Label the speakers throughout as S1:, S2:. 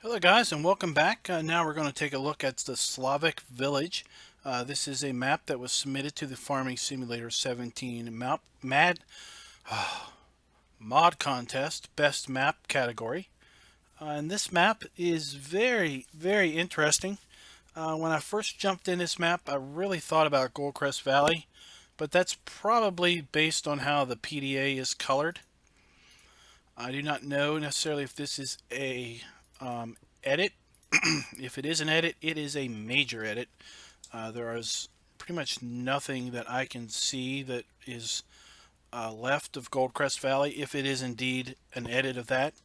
S1: Hello guys and welcome back. Now we're going to take a look at the Slovak Village. This is a map that was submitted to the Farming Simulator 17 mod contest best map category. And this map is very interesting. When I first jumped in this map, I really thought about Goldcrest Valley, but that's probably based on how the PDA is colored. I do not know necessarily if this is a edit. If it is an edit, it is a major edit. There is pretty much nothing that I can see that is left of Goldcrest Valley, if it is indeed an edit of that.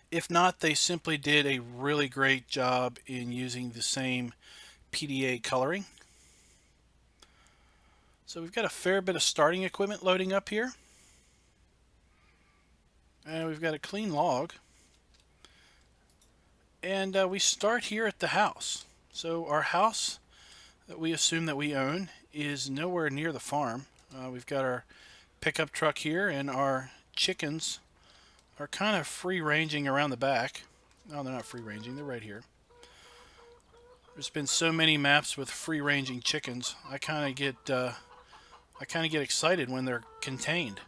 S1: If not, they simply did a really great job in using the same PDA coloring. So we've got a fair bit of starting equipment loading up here. And we've got a clean log. And we start here at the house. So our house that we assume that we own is nowhere near the farm. We've got our pickup truck here, and our chickens are kind of free ranging around the back. No, they're not free ranging, they're right here. There's been so many maps with free ranging chickens, I kind of get excited when they're contained.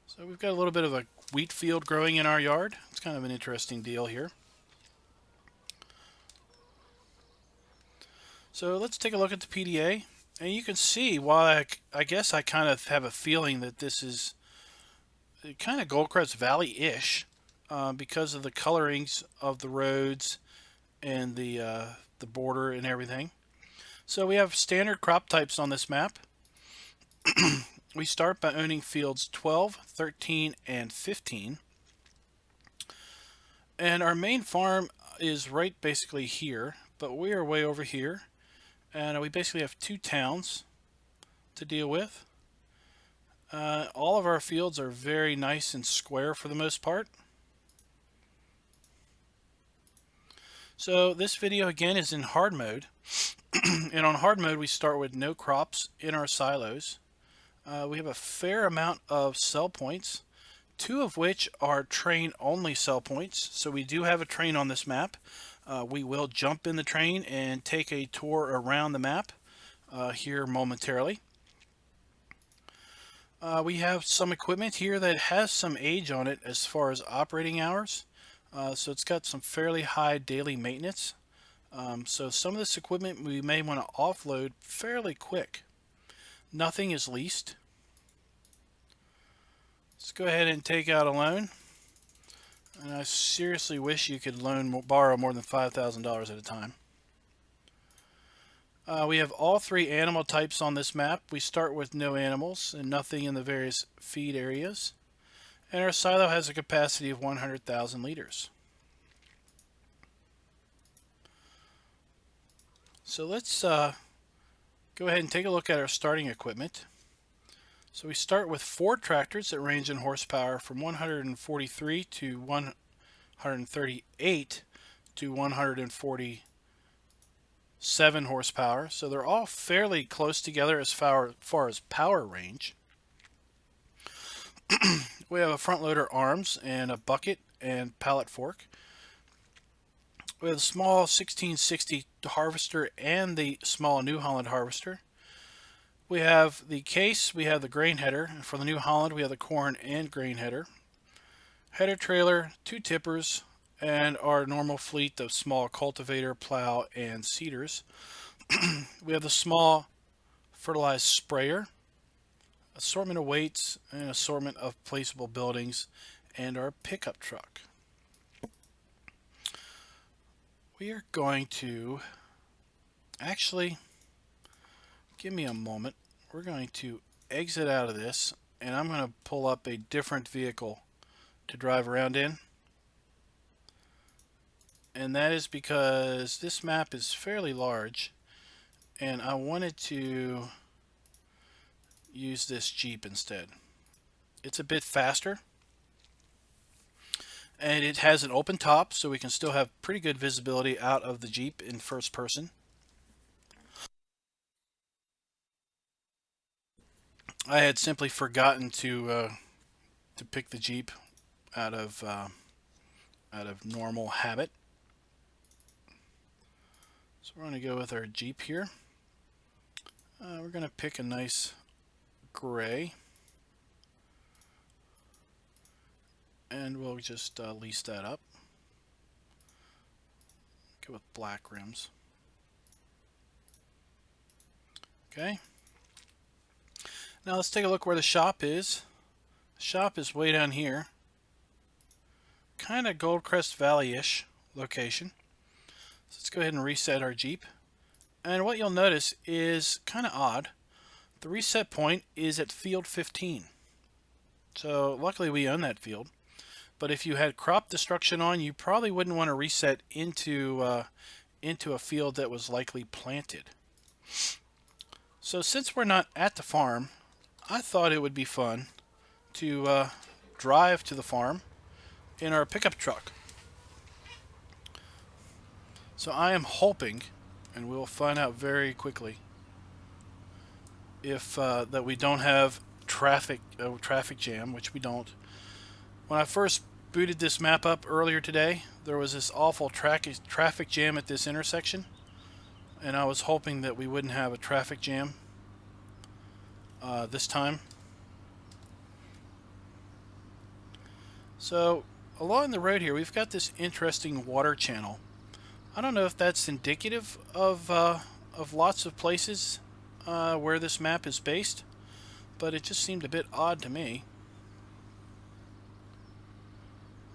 S1: So we've got a little bit of a wheat field growing in our yard. It's kind of an interesting deal here. So let's take a look at the PDA, and you can see why I guess I kind of have a feeling that this is kind of Goldcrest Valley-ish because of the colorings of the roads and the border and everything. So we have standard crop types on this map. We start by owning fields 12, 13, and 15. And our main farm is right basically here, but we are way over here. And we basically have two towns to deal with. All of our fields are very nice and square for the most part. So this video again is in hard mode. And on hard mode we start with no crops in our silos. We have a fair amount of sell points, two of which are train only sell points. So we do have a train on this map. We will jump in the train and take a tour around the map here momentarily. We have some equipment here that has some age on it as far as operating hours. So it's got some fairly high daily maintenance. So some of this equipment we may want to offload fairly quick. Nothing is leased. Let's go ahead and take out a loan. And I seriously wish you could borrow more than $5,000 at a time. We have all three animal types on this map. We start with no animals and nothing in the various feed areas. And our silo has a capacity of 100,000 liters. So let's go ahead and take a look at our starting equipment. So we start with 4 tractors that range in horsepower from 143 to 138 to 147 horsepower. So they're all fairly close together as far as power range. We have a front loader arms and a bucket and pallet fork. We have the small 1660 harvester and the small New Holland harvester. We have the case, we have the grain header, and for the New Holland we have the corn and grain header. Header trailer, 2 tippers, and our normal fleet of small cultivator, plow, and seeders. We have the small fertilized sprayer, assortment of weights, and assortment of placeable buildings, and our pickup truck. We are going to actually give me a moment. We're going to exit out of this, and I'm going to pull up a different vehicle to drive around in. And that is because this map is fairly large, and I wanted to use this Jeep instead. It's a bit faster, and it has an open top, so we can still have pretty good visibility out of the Jeep in first person. I had simply forgotten to to pick the Jeep out of normal habit. So we're going to go with our Jeep here. We're going to pick a nice gray, and we'll just lease that up. Go with black rims. Okay. Now let's take a look where the shop is. The shop is way down here. Kind of Goldcrest Valley-ish location. So let's go ahead and reset our Jeep. And what you'll notice is kind of odd. The reset point is at field 15. So luckily we own that field. But if you had crop destruction on, you probably wouldn't want to reset into a field that was likely planted. So since we're not at the farm, I thought it would be fun to drive to the farm in our pickup truck. So I am hoping, and we'll find out very quickly, if that we don't have traffic jam, which we don't. When I first booted this map up earlier today, there was this awful traffic jam at this intersection, and I was hoping that we wouldn't have a traffic jam this time. So along the road here, we've got this interesting water channel. I don't know if that's indicative of lots of places where this map is based, but it just seemed a bit odd to me.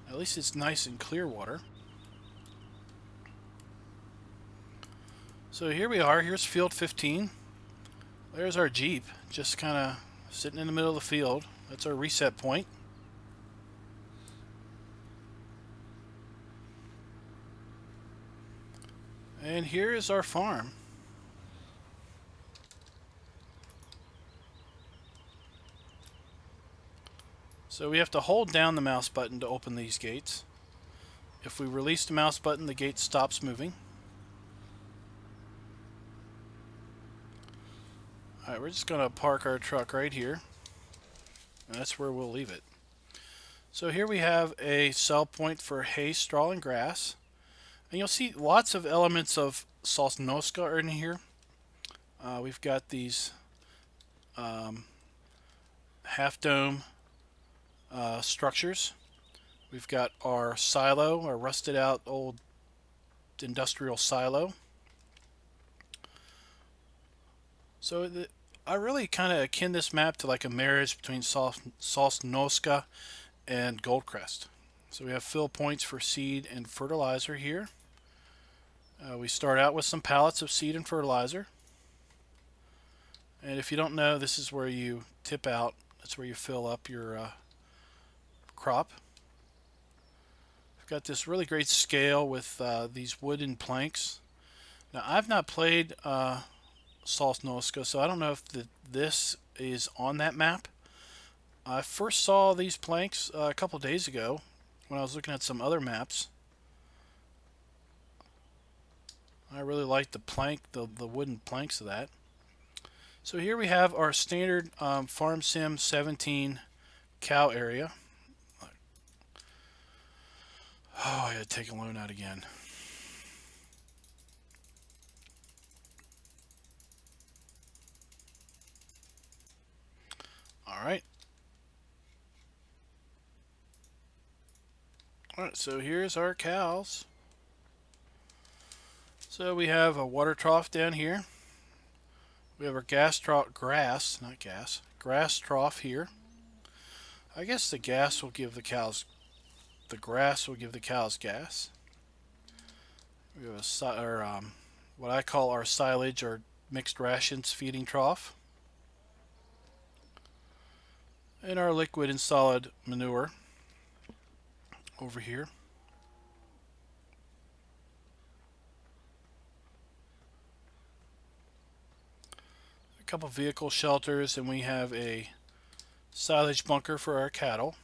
S1: At least it's nice and clear water. So here we are. Here's field 15. There's our Jeep, just kind of sitting in the middle of the field. That's our reset point. And here is our farm. So we have to hold down the mouse button to open these gates. If we release the mouse button, the gate stops moving. Alright, we're just going to park our truck right here. And that's where we'll leave it. So here we have a sell point for hay, straw, and grass. And you'll see lots of elements of Sosnoska are in here. We've got these half-dome structures. We've got our silo, our rusted out old industrial silo. So I really kind of akin this map to like a marriage between Sosnoska and Goldcrest. So we have fill points for seed and fertilizer here. We start out with some pallets of seed and fertilizer. And if you don't know, this is where you tip out. That's where you fill up your crop. We've got this really great scale with these wooden planks. Now I've not played Sosnoska, so I don't know if this is on that map. I first saw these planks a couple days ago when I was looking at some other maps. I really like the the wooden planks of that. So here we have our standard Farm Sim 17 cow area. Oh, I had to take a loan out again. Alright. Alright, so here's our cows. So we have a water trough down here. We have our grass trough here. I guess the grass will give the cows gas. We have what I call our silage or mixed rations feeding trough. And our liquid and solid manure over here. A couple vehicle shelters, and we have a silage bunker for our cattle.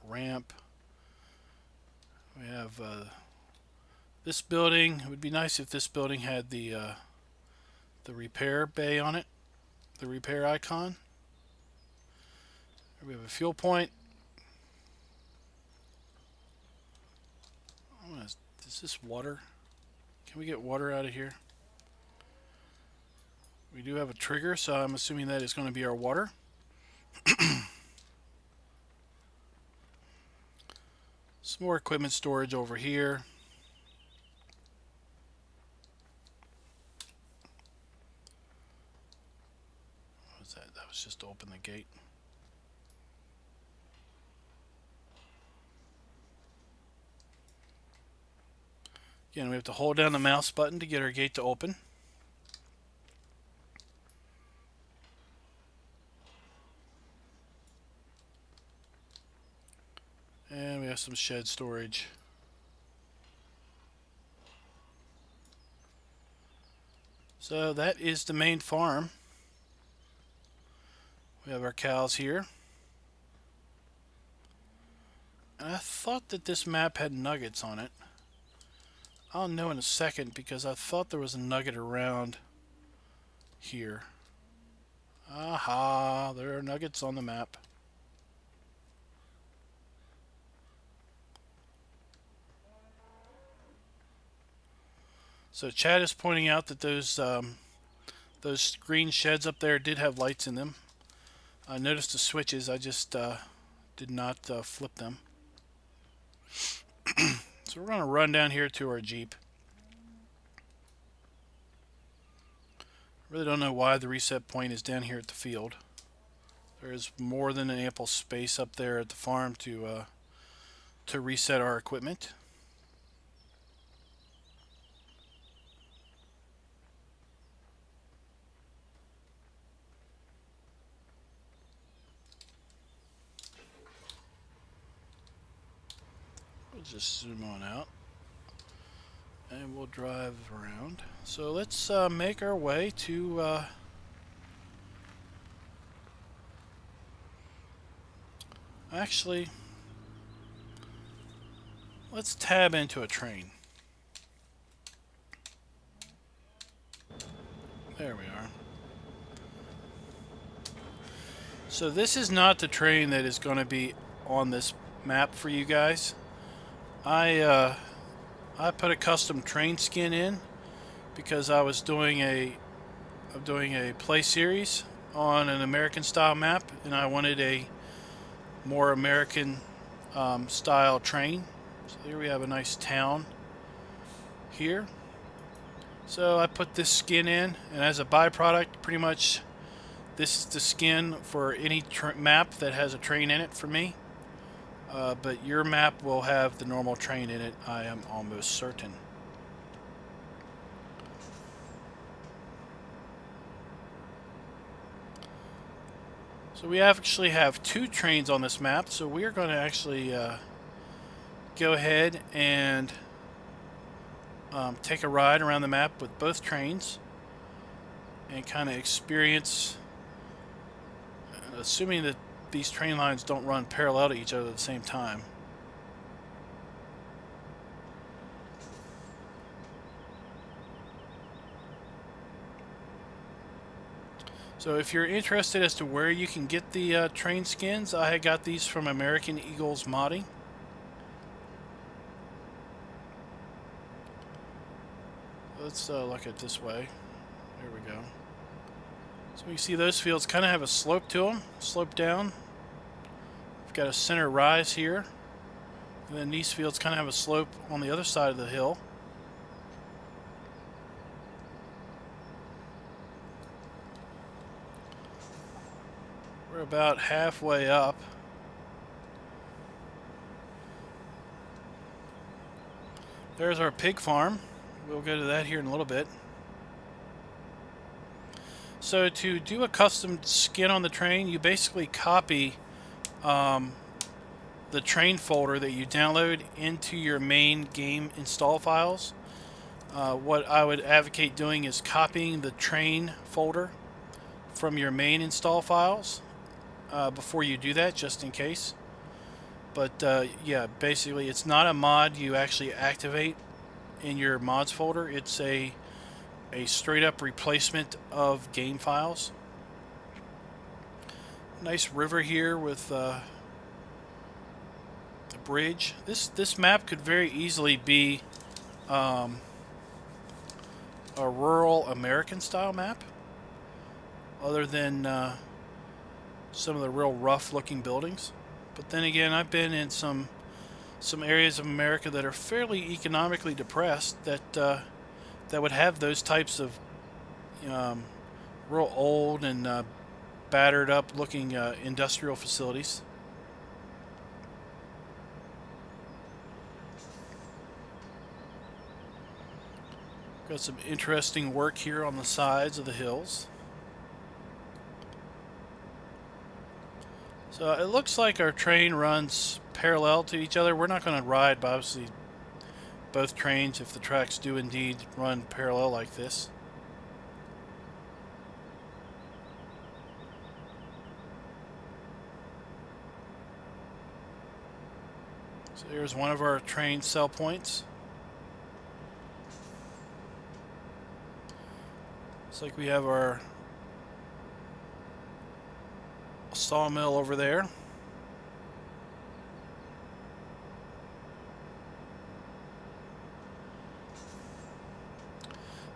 S1: A ramp. We have This building, it would be nice if this building had the repair bay on it, the repair icon. Here we have a fuel point. Is this water? Can we get water out of here? We do have a trigger, so I'm assuming that is going to be our water. Some more equipment storage over here. What was that? That was just to open the gate. Again, we have to hold down the mouse button to get our gate to open. And we have some shed storage. So that is the main farm. We have our cows here. And I thought that this map had nuggets on it. I'll know in a second because I thought there was a nugget around here. Aha, there are nuggets on the map. So Chad is pointing out that those green sheds up there did have lights in them. I noticed the switches, I just did not flip them. So we're going to run down here to our Jeep. Really don't know why the reset point is down here at the field. There is more than an ample space up there at the farm to reset our equipment. We'll just zoom on out. And we'll drive around. So let's make our way to actually, let's tab into a train. There we are. So this is not the train that is going to be on this map for you guys. I put a custom train skin in because I was doing a play series on an American style map, and I wanted a more American style train. So here we have a nice town here. So I put this skin in, and as a byproduct, pretty much this is the skin for any map that has a train in it for me. But your map will have the normal train in it, I am almost certain. So we actually have two trains on this map, so we are going to actually go ahead and take a ride around the map with both trains and kind of experience, assuming that these train lines don't run parallel to each other at the same time. So if you're interested as to where you can get the train skins, I got these from American Eagles Modding. Let's look at it this way. There we go. So you see those fields kind of have a slope to them, slope down. We've got a center rise here, and then these fields kind of have a slope on the other side of the hill. We're about halfway up. There's our pig farm. We'll go to that here in a little bit. So to do a custom skin on the train, you basically copy the train folder that you download into your main game install files. What I would advocate doing is copying the train folder from your main install files before you do that, just in case. But yeah, basically it's not a mod you actually activate in your mods folder. It's a straight up replacement of game files. Nice river here with a bridge. This map could very easily be a rural American style map, other than some of the real rough looking buildings. But then again, I've been in some areas of America that are fairly economically depressed that that would have those types of real old and battered up looking industrial facilities. Got some interesting work here on the sides of the hills. So it looks like our train runs parallel to each other. We're not going to ride, but obviously both trains, if the tracks do indeed run parallel like this. So here's one of our train cell points. Looks like we have our sawmill over there.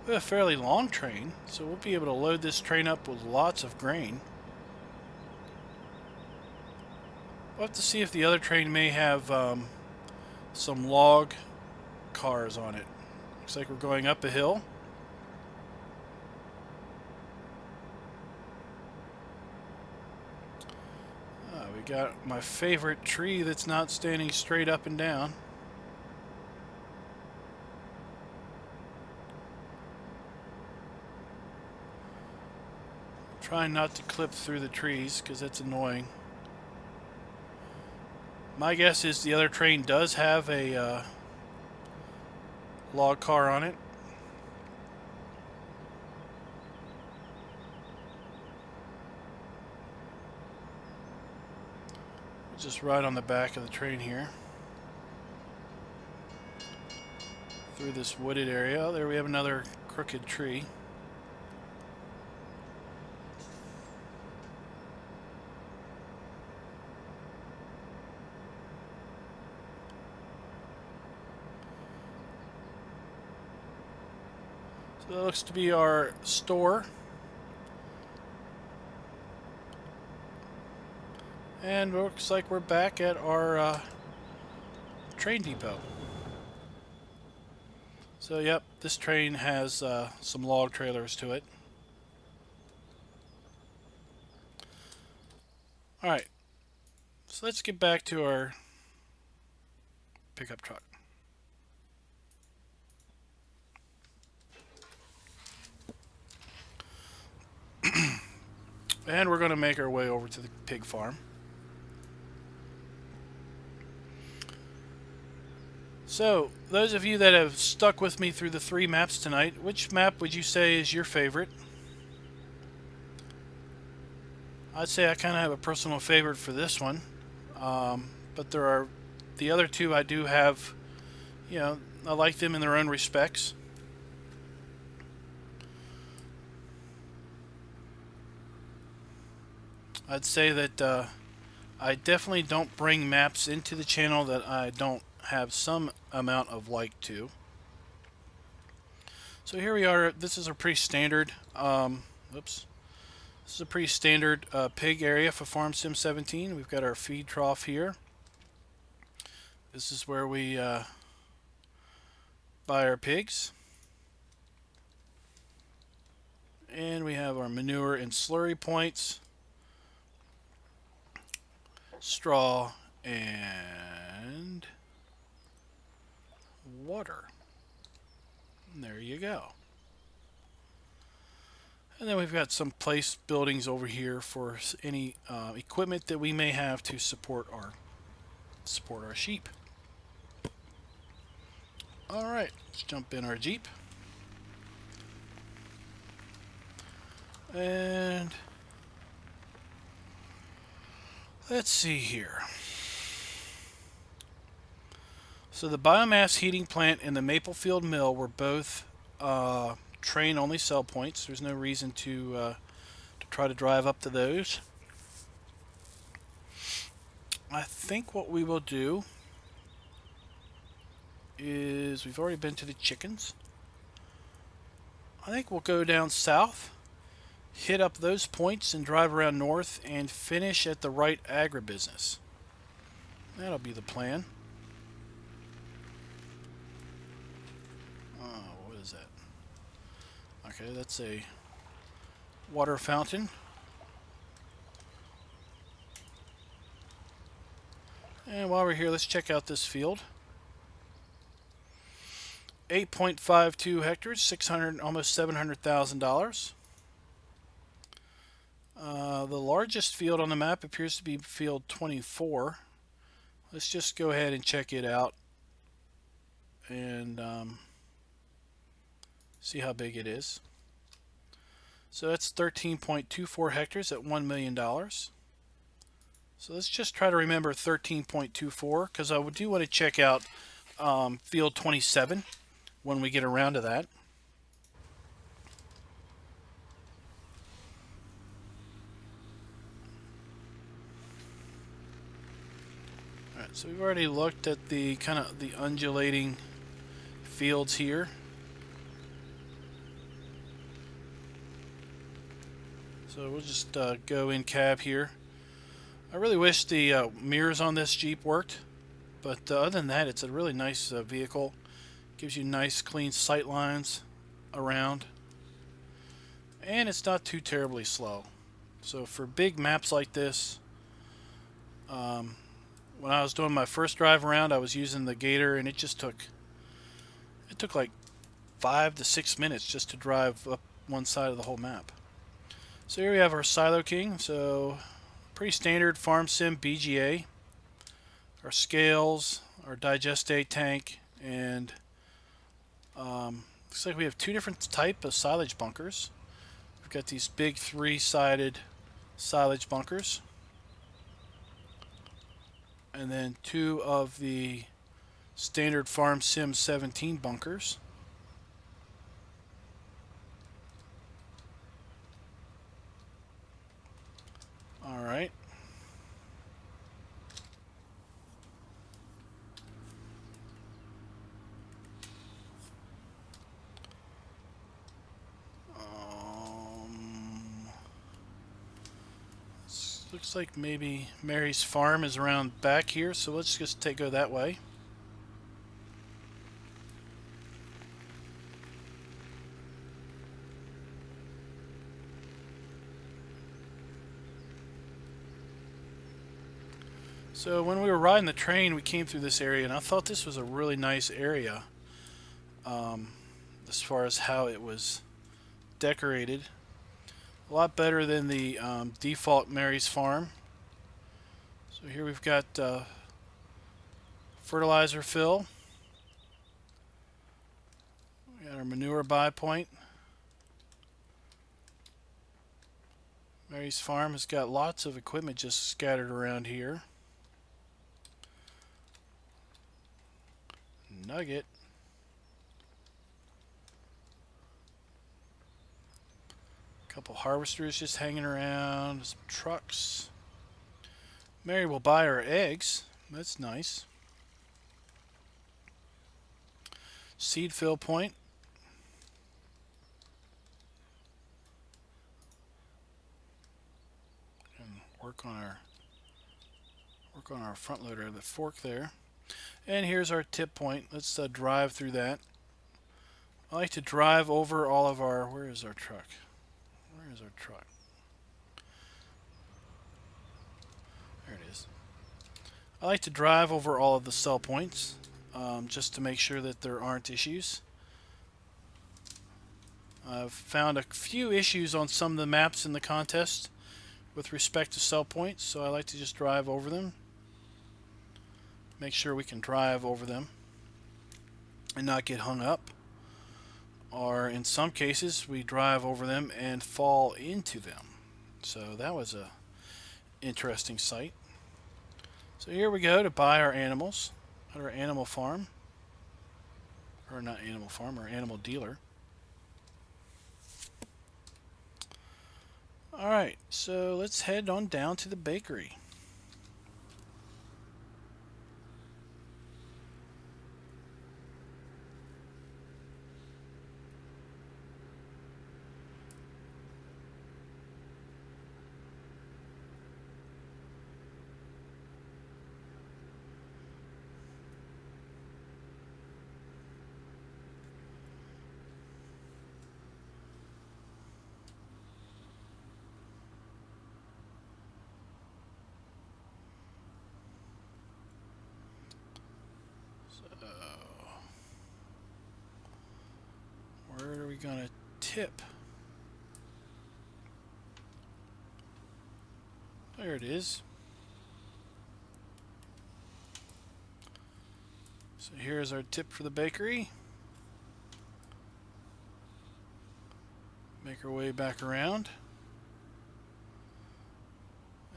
S1: We have a fairly long train, so we'll be able to load this train up with lots of grain. We'll have to see if the other train may have some log cars on it. Looks like we're going up a hill. We got my favorite tree that's not standing straight up and down. Trying not to clip through the trees because that's annoying. My guess is the other train does have a log car on it. Just right on the back of the train here. Through this wooded area. Oh, there we have another crooked tree. So that looks to be our store. And it looks like we're back at our train depot. So yep, this train has some log trailers to it. Alright, so let's get back to our pickup truck. And we're going to make our way over to the pig farm. So, those of you that have stuck with me through the 3 maps tonight, which map would you say is your favorite? I'd say I kind of have a personal favorite for this one. But there are the other 2 I do have, you know, I like them in their own respects. I'd say that I definitely don't bring maps into the channel that I don't have some amount of like to. So here we are. This is a pretty standard This is a pretty standard pig area for Farm Sim 17. We've got our feed trough here. This is where we buy our pigs. And we have our manure and slurry points, straw, and water. And there you go. And then we've got some place buildings over here for any equipment that we may have to support our sheep. All right, let's jump in our Jeep. And let's see here. So the biomass heating plant and the Maplefield mill were both train-only sell points. There's no reason to try to drive up to those. I think what we will do is, we've already been to the chickens. I think we'll go down south, hit up those points, and drive around north and finish at the right agribusiness. That'll be the plan. What is that? Okay, that's a water fountain. And while we're here, let's check out this field. 8.52 hectares, 600, almost $700,000. The largest field on the map appears to be field 24. Let's just go ahead and check it out and see how big it is. So that's 13.24 hectares at $1 million. So let's just try to remember 13.24, because I do want to check out field 27 when we get around to that. Alright, so we've already looked at the kind of the undulating fields here. So we'll just go in cab here. I really wish the mirrors on this Jeep worked, but other than that, it's a really nice vehicle. Gives you nice clean sight lines around, and it's not too terribly slow. So for big maps like this, when I was doing my first drive around, I was using the Gator, and it took like 5 to 6 minutes just to drive up one side of the whole map. So here we have our Silo King. So pretty standard farm sim BGA. Our scales, our digestate tank, and looks like we have two different types of silage bunkers. We've got these big 3-sided silage bunkers, and then 2 of the standard farm sim 17 bunkers. All right. Looks like maybe Mary's farm is around back here, so let's just go that way. So when we were riding the train, we came through this area, and I thought this was a really nice area as far as how it was decorated. A lot better than the default Mary's farm. So here we've got fertilizer fill. We got our manure buy point. Mary's farm has got lots of equipment just scattered around here. Nugget. Couple harvesters just hanging around, some trucks. Mary will buy her eggs. That's nice. Seed fill point. And work on our front loader, the fork there. And here's our tip point. Let's drive through that. I like to drive over all of our. Where is our truck? Where is our truck? There it is. I like to drive over all of the sell points just to make sure that there aren't issues. I've found a few issues on some of the maps in the contest with respect to sell points, so I like to just drive over them. Make sure we can drive over them and not get hung up. Or in some cases, we drive over them and fall into them. So that was a interesting sight. So here we go to buy our animals. at our animal farm. Or not animal farm, our animal dealer. Alright, so let's head on down to the bakery. Where are we gonna tip? There it is. So here's our tip for the bakery. Make our way back around.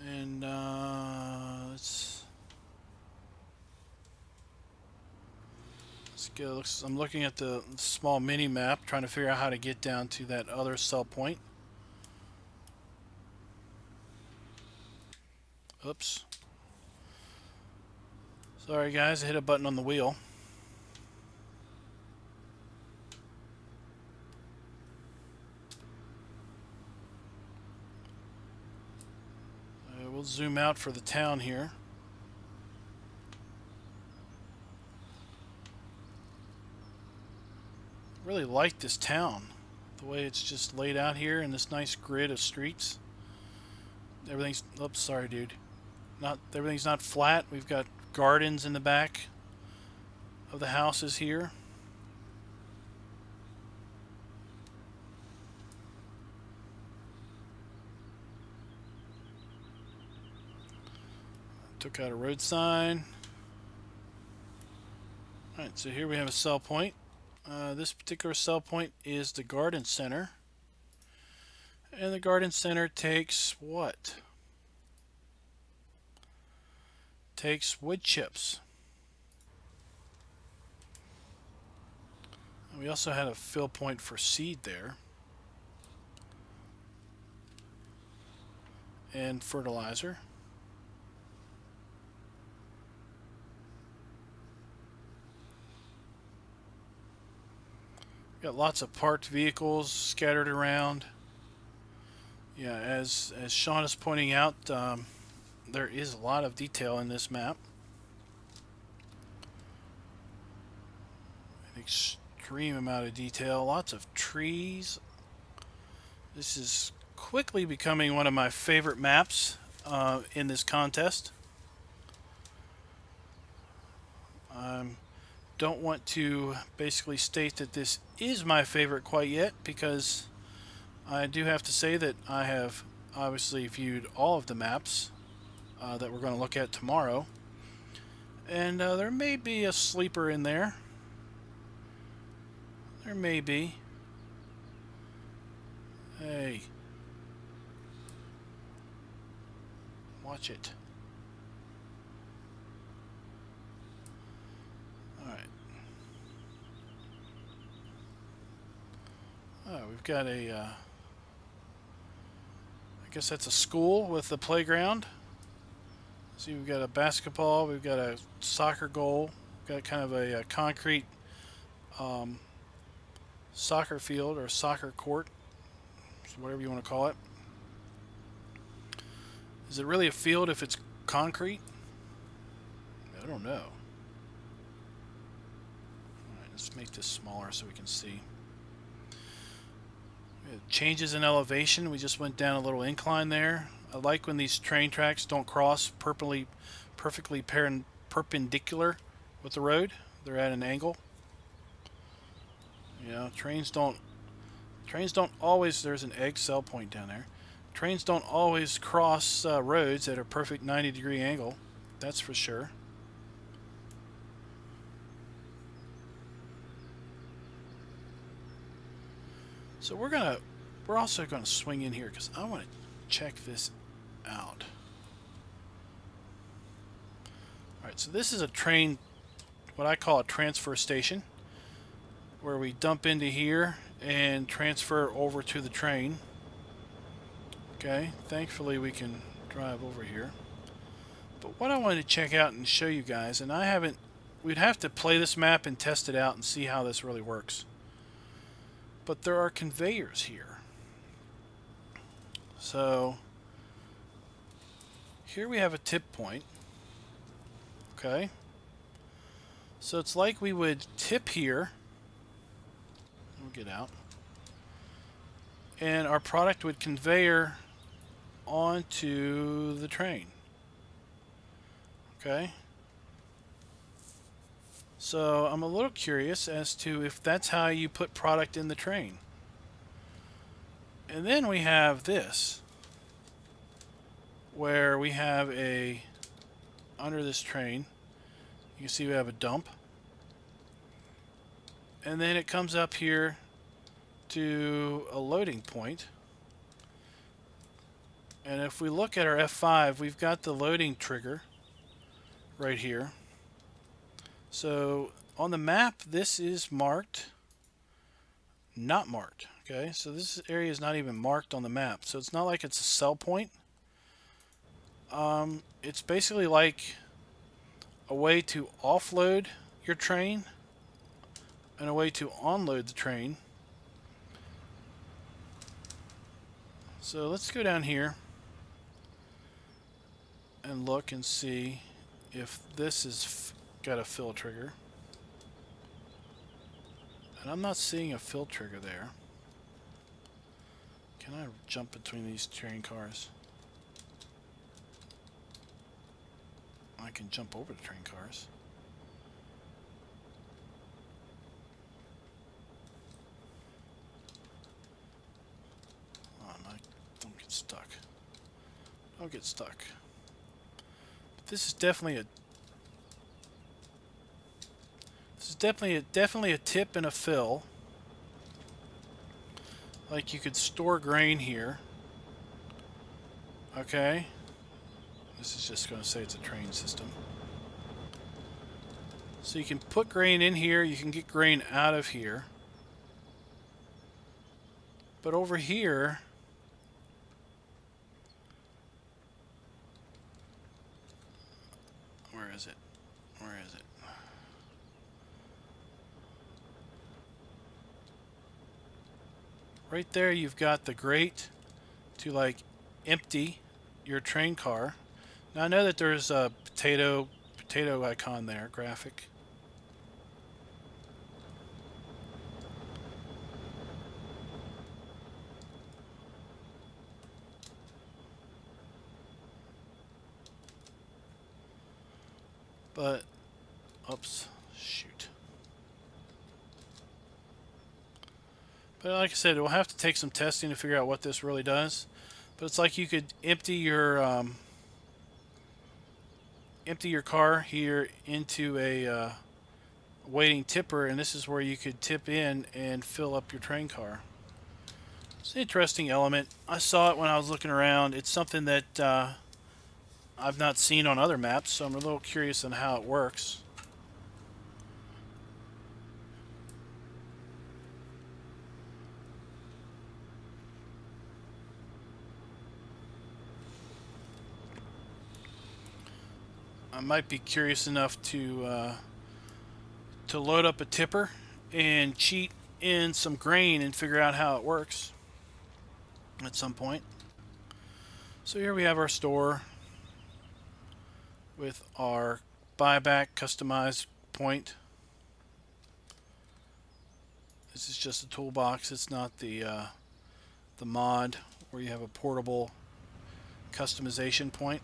S1: And let's go. I'm looking at the small mini map, trying to figure out how to get down to that other sell point. Oops. Sorry guys, I hit a button on the wheel. We'll zoom out for the town here. I really like this town. The way it's just laid out here in this nice grid of streets. Everything's... Oops, sorry dude. Everything's not flat. We've got gardens in the back of the houses here. Took out a road sign. Alright, so here we have a sell point. This particular sell point is the garden center. And the garden center takes what? Takes wood chips. And we also had a fill point for seed there. And fertilizer. Got lots of parked vehicles scattered around. Yeah, as Sean is pointing out, there is a lot of detail in this map. An extreme amount of detail. Lots of trees. This is quickly becoming one of my favorite maps in this contest. Don't want to basically state that this is my favorite quite yet, because I do have to say that I have obviously viewed all of the maps that we're going to look at tomorrow, and there may be a sleeper in there. There may be. Hey, watch it. Oh, we've got a, I guess that's a school with a playground. See, we've got a basketball, we've got a soccer goal, we've got kind of a concrete soccer field or soccer court, whatever you want to call it. Is it really a field if it's concrete? I don't know. Alright, let's make this smaller so we can see. Changes in elevation. We just went down a little incline there. I like when these train tracks don't cross perfectly perpendicular with the road. They're at an angle. You know, trains don't always, there's an egg sell point down there. Trains don't always cross roads at a perfect 90-degree angle. That's for sure. So we're also gonna swing in here because I want to check this out. All right, so this is a train what I call a transfer station, where we dump into here and transfer over to the train. Okay, thankfully we can drive over here. But what I wanted to check out and show you guys, and I haven't, we'd have to play this map and test it out and see how this really works. But there are conveyors here. So here we have a tip point. Okay. So it's like we would tip here. We'll get out. And our product would conveyor onto the train. Okay. So I'm a little curious as to if that's how you put product in the train. And then we have this, where we have a, under this train, you can see we have a dump. And then it comes up here to a loading point. And if we look at our F5, we've got the loading trigger right here. So on the map, this is marked, not marked. Okay, so this area is not even marked on the map. So it's not like it's a sell point. It's basically like a way to offload your train and a way to onload the train. So let's go down here and look and see if this is got a fill trigger. And I'm not seeing a fill trigger there. Can I jump between these train cars? I can jump over the train cars. Oh, don't get stuck. Don't get stuck. But this is definitely a tip and a fill. Like you could store grain here. Okay. This is just going to say it's a train system. So you can put grain in here, you can get grain out of here. But over here, where is it? Where is it? Right there you've got the grate to like empty your train car. Now I know that there's a potato icon there, graphic. But, oops, shoot. But like I said, we'll have to take some testing to figure out what this really does. But it's like you could empty your car here into a waiting tipper, and this is where you could tip in and fill up your train car. It's an interesting element. I saw it when I was looking around. It's something that I've not seen on other maps, so I'm a little curious on how it works. I might be curious enough to load up a tipper and cheat in some grain and figure out how it works at some point. So here we have our store with our buyback customized point. This is just a toolbox. It's not the mod where you have a portable customization point.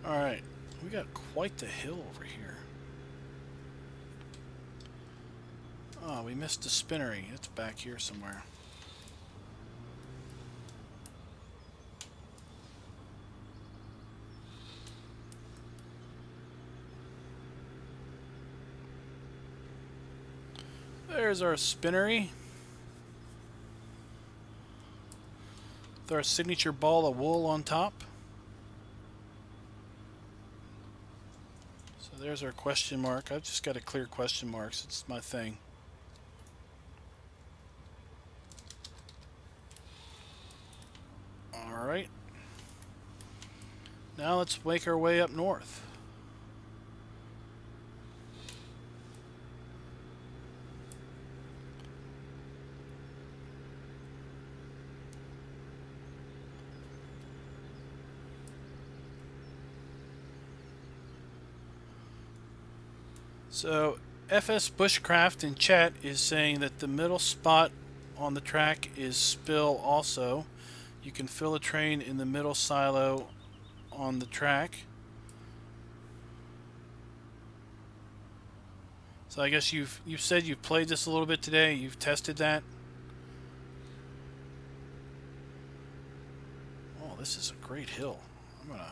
S1: Alright, we got quite the hill over here. Oh, we missed the spinnery. It's back here somewhere. there's our spinnery. With our signature ball of wool on top. So there's our question mark. I've just got to clear question marks. It's my thing. Alright. Now let's make our way up north. So FS Bushcraft in chat is saying that the middle spot on the track is spill also. You can fill a train in the middle silo on the track. So I guess you've said you've played this a little bit today. You've tested that. Oh, this is a great hill. I'm gonna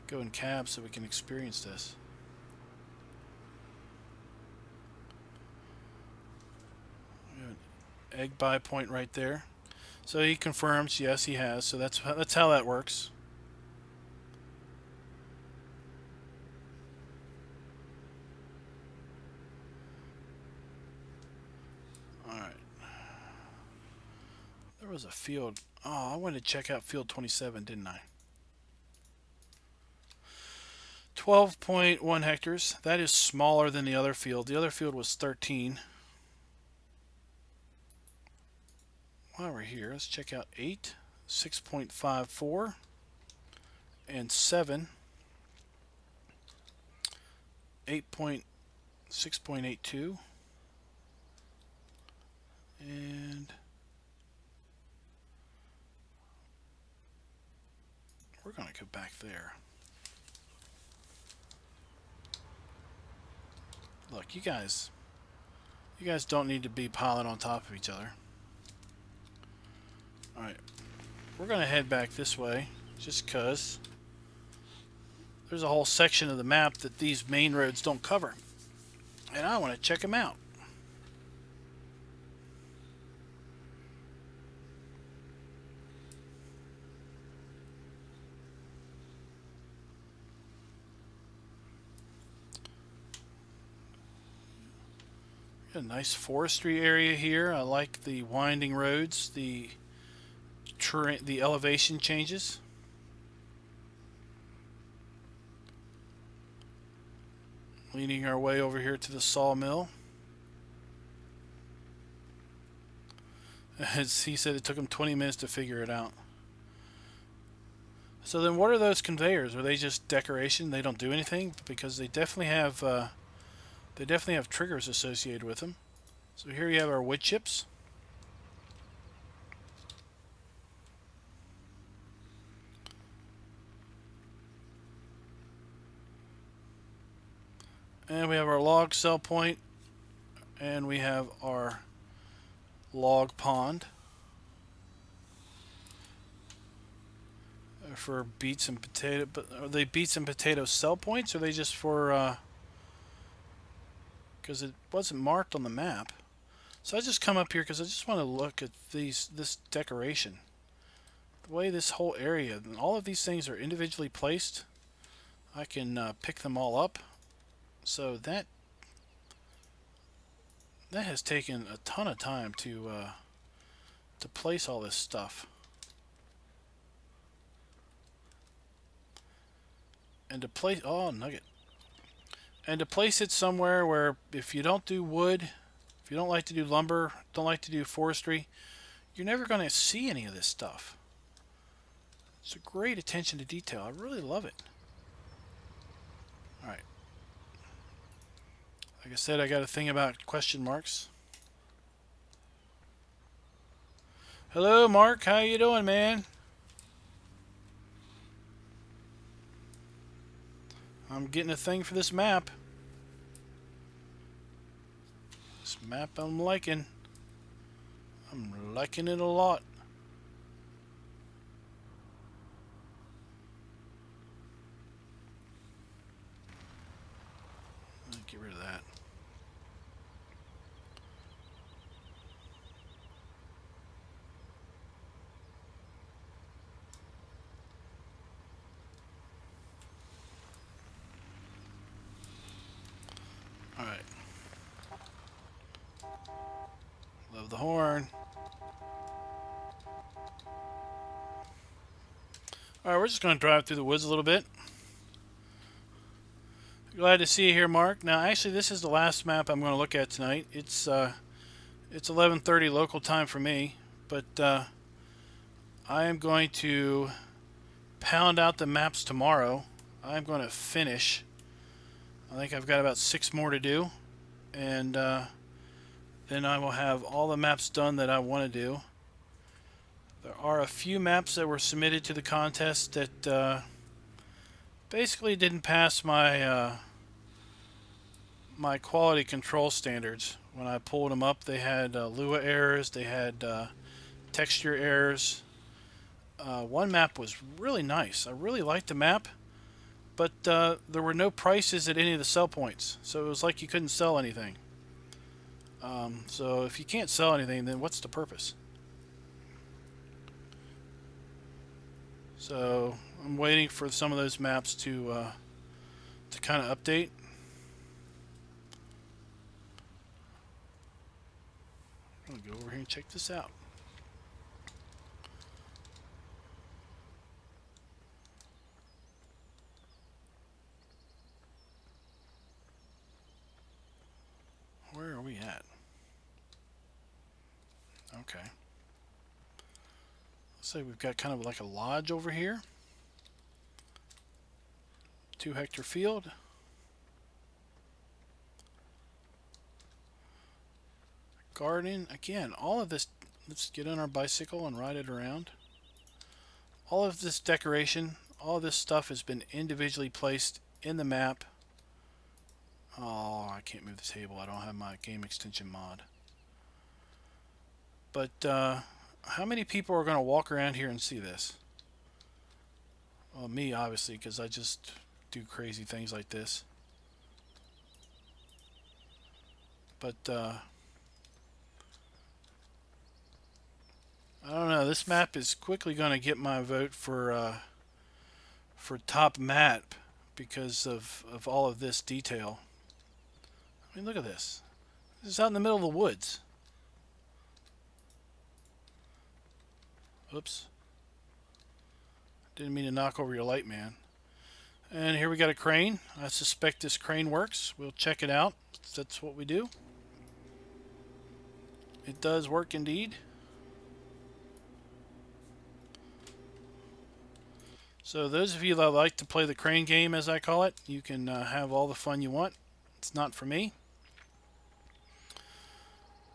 S1: go in cab so we can experience this. Egg buy point right there. So he confirms, yes, he has. So that's how that works. All right. There was a field. Oh, I wanted to check out field 27, didn't I? 12.1 hectares. That is smaller than the other field. The other field was 13. While we're here, let's check out 8, 6.54, and 7, 6.82, and we're going to go back there. Look, you guys don't need to be piling on top of each other. Alright, we're going to head back this way, just because there's a whole section of the map that these main roads don't cover. And I want to check them out. A nice forestry area here. I like the winding roads, the elevation changes. Leading our way over here to the sawmill. As he said, it took him 20 minutes to figure it out. So then what are those conveyors? Are they just decoration? They don't do anything? Because they definitely have triggers associated with them. So here you have our wood chips. And we have our log sell point, and we have our log pond for beets and potato. But are they beets and potato sell points, or are they just for? Because it wasn't marked on the map, so I just come up here because I just want to look at this decoration, the way this whole area and all of these things are individually placed. I can pick them all up. So that has taken a ton of time to place all this stuff, and to place nugget, and to place it somewhere where if you don't do wood, if you don't like to do lumber, don't like to do forestry, you're never going to see any of this stuff. It's a great attention to detail. I really love it. All right. Like I said, I got a thing about question marks. Hello, Mark. How you doing, man? I'm getting a thing for this map. This map I'm liking. I'm liking it a lot. Get rid of that. Love the horn. Alright, we're just going to drive through the woods a little bit. Glad to see you here, Mark. Now, actually, this is the last map I'm going to look at tonight. It's 11:30 local time for me, but I am going to pound out the maps tomorrow. I'm going to finish. I think I've got about 6 more to do, and then I will have all the maps done that I want to do. There are a few maps that were submitted to the contest that basically didn't pass my my quality control standards. When I pulled them up, they had Lua errors, they had texture errors. One map was really nice. I really liked the map, but there were no prices at any of the sell points, so it was like you couldn't sell anything. So if you can't sell anything, then what's the purpose? So I'm waiting for some of those maps to kind of update. I'm gonna go over here and check this out. Where are we at? Okay. Looks like we've got kind of like a lodge over here. 2-hectare field. Garden. Again, all of this, let's get on our bicycle and ride it around. All of this decoration, all of this stuff has been individually placed in the map. Oh, I can't move the table. I don't have my game extension mod. But how many people are going to walk around here and see this? Well, me, obviously, because I just do crazy things like this. But I don't know. This map is quickly going to get my vote for top map because of all of this detail. I mean, look at this. This is out in the middle of the woods. Oops. Didn't mean to knock over your light, man. And here we got a crane. I suspect this crane works. We'll check it out. That's what we do. It does work indeed. So those of you that like to play the crane game, as I call it, you can have all the fun you want. It's not for me.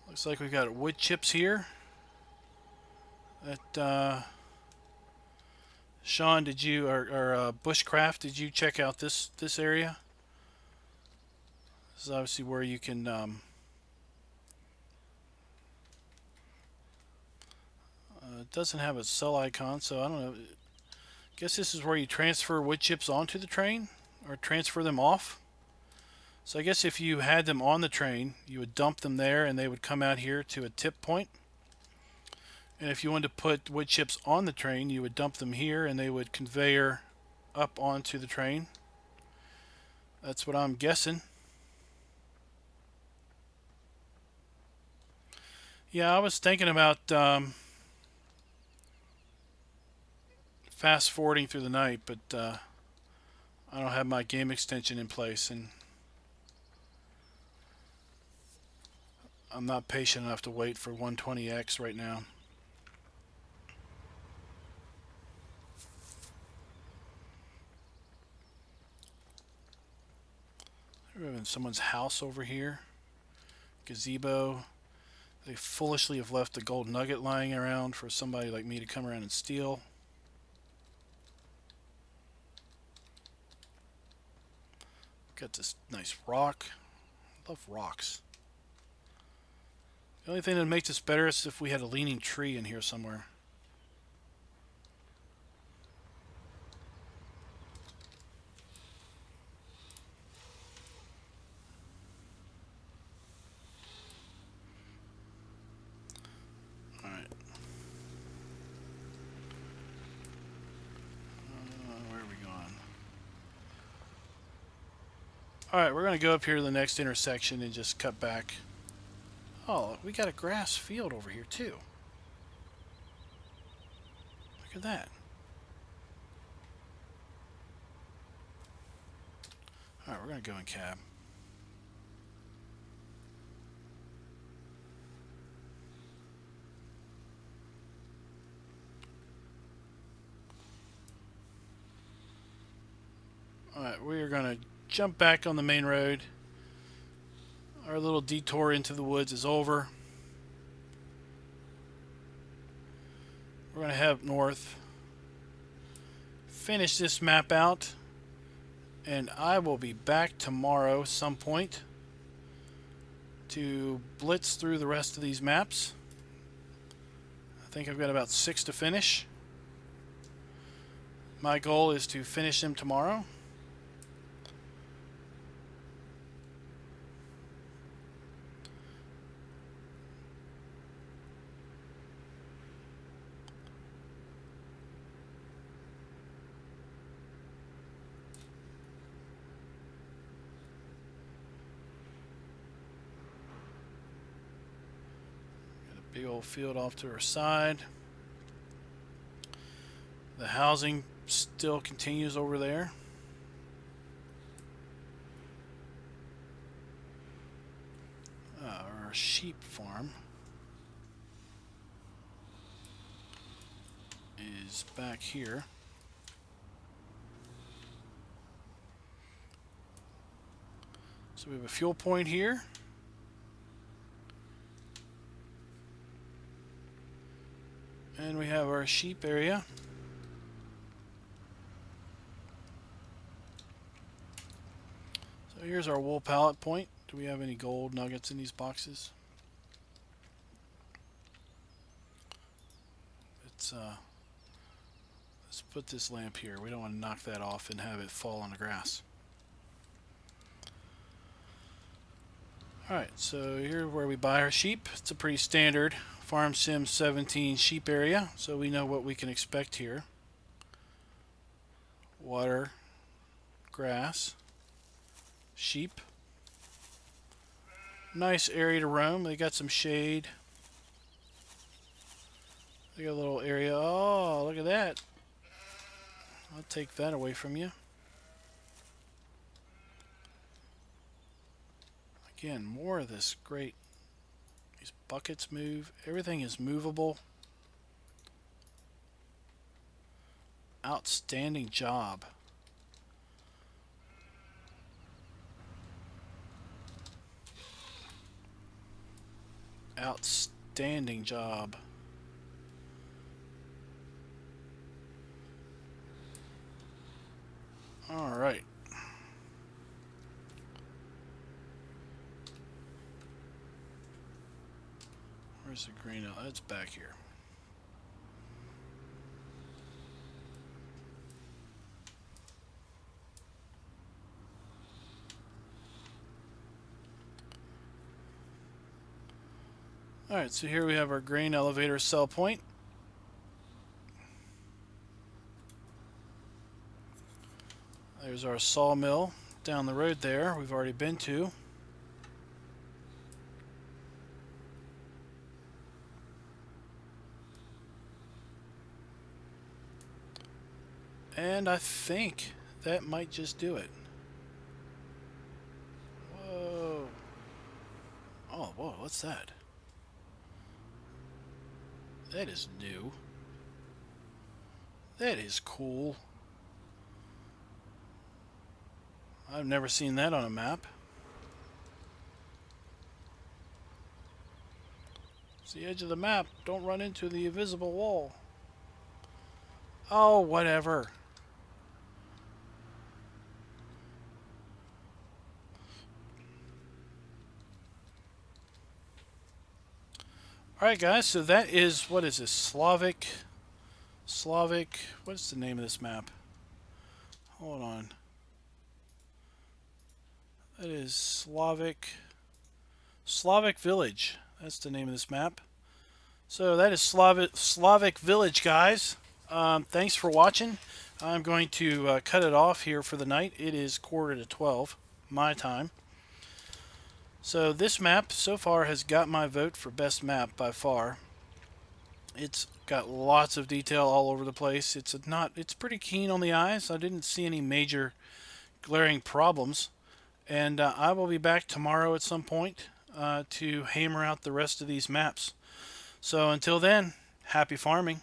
S1: Looks like we've got wood chips here. That Sean, did you or Bushcraft? Did you check out this area? This is obviously where you can. It doesn't have a sell icon, so I don't know. Guess this is where you transfer wood chips onto the train or transfer them off. So I guess if you had them on the train, you would dump them there and they would come out here to a tip point. And if you wanted to put wood chips on the train, you would dump them here and they would conveyor up onto the train. That's what I'm guessing. Yeah, I was thinking about fast forwarding through the night, but I don't have my game extension in place, and I'm not patient enough to wait for 120x right now. We're in someone's house over here. Gazebo. They foolishly have left the gold nugget lying around for somebody like me to come around and steal. Got this nice rock. I love rocks. The only thing that makes this better is if we had a leaning tree in here somewhere. Alright. Where are we going? Alright, we're going to go up here to the next intersection and just cut back. Oh, we got a grass field over here too. Look at that. Alright, we're going to go in cab. Alright, we are going to jump back on the main road. Our little detour into the woods is over. We're going to head up north. Finish this map out. And I will be back tomorrow some point to blitz through the rest of these maps. I think I've got about 6 to finish. My goal is to finish them tomorrow. Big old field off to our side. The housing still continues over there. Our sheep farm is back here. So we have a fuel point here. And we have our sheep area. So here's our wool pallet point. Do we have any gold nuggets in these boxes? Let's put this lamp here. We don't want to knock that off and have it fall on the grass. Alright, so here's where we buy our sheep. It's a pretty standard FS17 sheep area, so we know what we can expect here. Water, grass, sheep. Nice area to roam. They got some shade. They got a little area. Oh, look at that. I'll take that away from you. Again, more of this great. These buckets move. Everything is movable. Outstanding job. Outstanding job. All right. Where's the green? Oh, it's back here. Alright, so here we have our grain elevator sell point. There's our sawmill down the road there we've already been to. And I think that might just do it. Whoa. Oh, whoa, what's that? That is new. That is cool. I've never seen that on a map. It's the edge of the map. Don't run into the invisible wall. Oh, whatever. Alright guys, so that is, what is this, Slovak, what's the name of this map? Hold on. That is Slovak Village. That's the name of this map. So that is Slovak Village, guys. Thanks for watching. I'm going to cut it off here for the night. It is 11:45 my time. So this map so far has got my vote for best map by far. It's got lots of detail all over the place. It's pretty keen on the eyes. I didn't see any major glaring problems. And I will be back tomorrow at some point to hammer out the rest of these maps. So until then, happy farming.